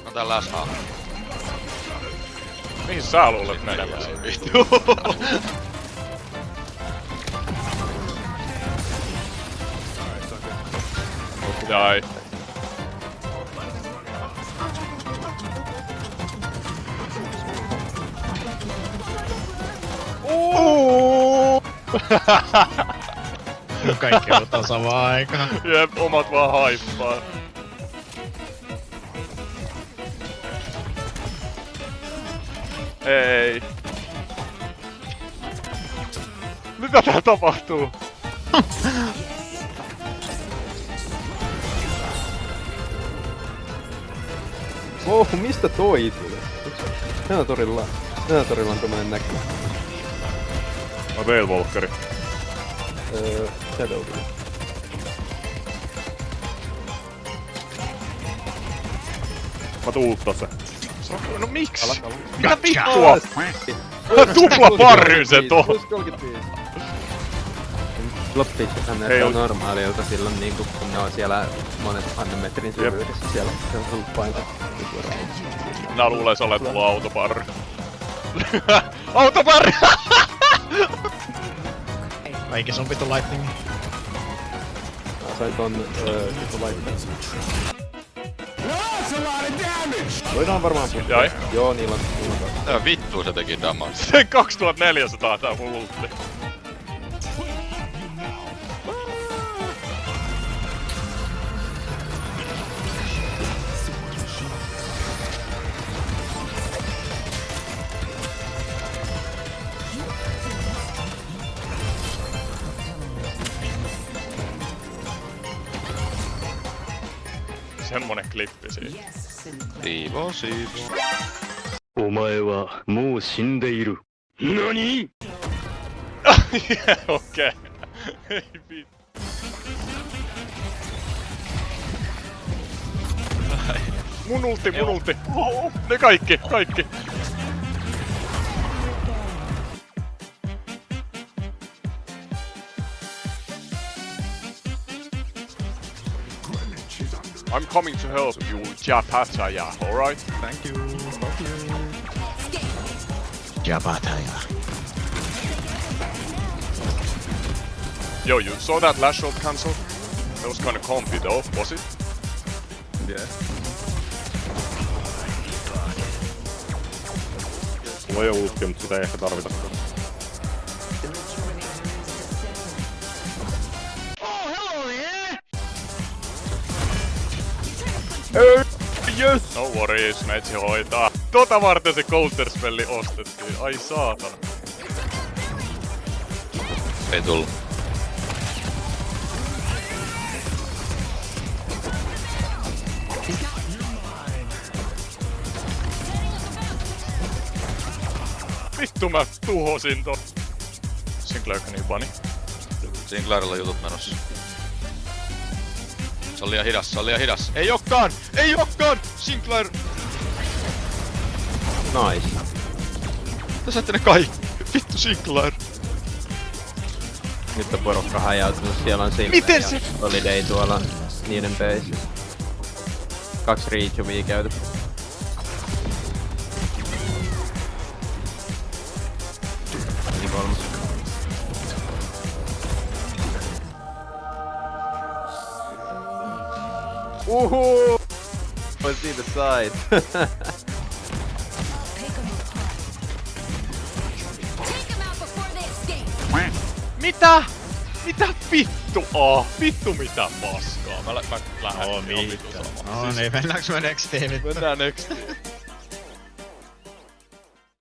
On tää läs A. Mihin sä luulet menemässä? Jai. Kaikki ottaa samaan aikaan. Jep, omat vaan haippaa. Ei. Mitä täällä tapahtuu? Wow, mistä toi tuli? Senatorilla on tommonen näkymä. Mä Veilvolkkari. Shadow tuli. Mä tuuttaa se. No miksi? Kala. Mitä vittua? Tupla parryyn sen tohon! Plus 35. Floppiitsethan näyttää normaalilta silloin niinku, kun ne on siellä monet 1000 metrin syvyydessä. Siellä on tullut painaa. Minä luulen, että olet tullut autoparry. Autoparry! Kaikki sun vitu lightningi. Mä sain ton vitu laitteen. Voidaan varmaan puhua. Jai. Joo, niillä on Tää vittu se teki damage. Sen 2400 tää mun ultti. Semmonen klippi siinä. Siivo, siivo. お前はもう死んでいる。何？ Okei. Ei vittu. Mun ulti. Ne kaikki. I'm coming to help you, Japataya, alright? Thank you. Japataya. Yo, you saw that last shot cancel? That was kinda comfy though, was it? Yeah. Mulla ei oo ulttia, mutta sitä ei ehkä tarvita. Yes! No worries, meitsi hoitaa. Tota varten se counterspelli ostettiin. Ai saatana. Ei tullu. Vittu mä tuhosin ton. Sinclairka niin pani. Sinclairilla jutut menossa. Se on liian hidas. Ei ookaan! Sinclair! Nice. Te saitte ne kaikki. Vittu Sinclair. Nyt on porukka hajautunut, siellä on Silver Miten ja se- Holiday tuolla niiden peisissä. 2 Reachumia käytetty. Eli 3. Uhu! I see the side. Mitä? Mitä vittua? Vittu mitä paskaa? Mä lähden No ihan niin. vittu No niin, mennäänkö me next teamit? Mennään next.